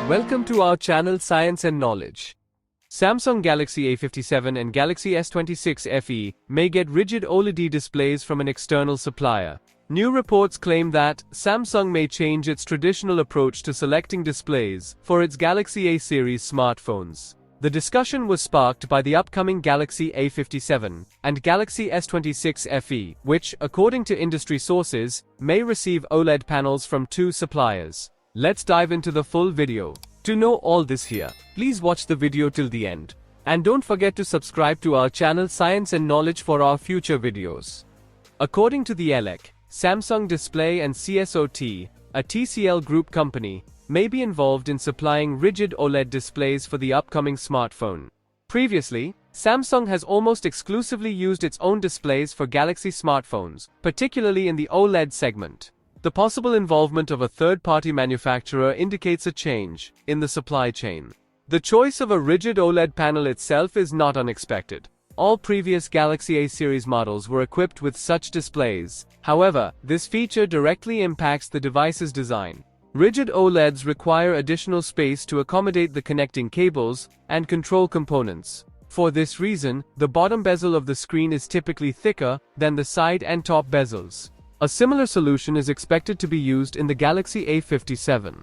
Welcome to our channel Science and Knowledge. Samsung Galaxy A57 and Galaxy S26 FE may get rigid OLED displays from an external supplier. New reports claim that Samsung may change its traditional approach to selecting displays for its Galaxy A series smartphones. The discussion was sparked by the upcoming Galaxy A57 and Galaxy S26 FE, which, according to industry sources, may receive OLED panels from two suppliers. Let's dive into the full video. To know all this here, please watch the video till the end. And don't forget to subscribe to our channel Science and Knowledge for our future videos. According to the ELEC, Samsung Display and CSOT, a TCL group company, may be involved in supplying rigid OLED displays for the upcoming smartphone. Previously, Samsung has almost exclusively used its own displays for Galaxy smartphones, particularly in the OLED segment. The possible involvement of a third-party manufacturer indicates a change in the supply chain. The choice of a rigid OLED panel itself is not unexpected. All previous Galaxy A series models were equipped with such displays. However, this feature directly impacts the device's design. Rigid OLEDs require additional space to accommodate the connecting cables and control components. For this reason, the bottom bezel of the screen is typically thicker than the side and top bezels. A similar solution is expected to be used in the Galaxy A57.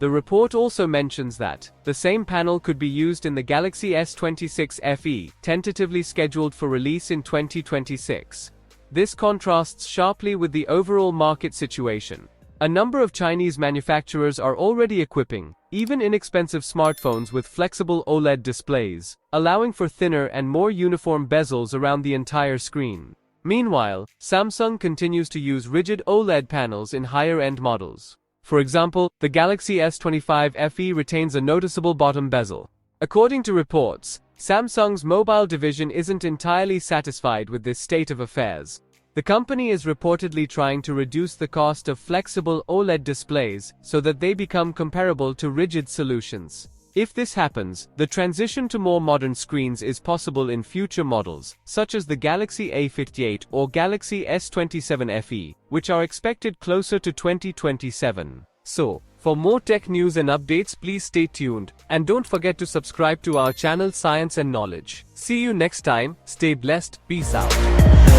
The report also mentions that the same panel could be used in the Galaxy S26 FE, tentatively scheduled for release in 2026. This contrasts sharply with the overall market situation. A number of Chinese manufacturers are already equipping even inexpensive smartphones with flexible OLED displays, allowing for thinner and more uniform bezels around the entire screen. Meanwhile, Samsung continues to use rigid OLED panels in higher-end models. For example, the Galaxy S25 FE retains a noticeable bottom bezel. According to reports, Samsung's mobile division isn't entirely satisfied with this state of affairs. The company is reportedly trying to reduce the cost of flexible OLED displays so that they become comparable to rigid solutions. If this happens, the transition to more modern screens is possible in future models, such as the Galaxy A58 or Galaxy S27 FE, which are expected closer to 2027. So, for more tech news and updates, please stay tuned, and don't forget to subscribe to our channel Science and Knowledge. See you next time, stay blessed, peace out.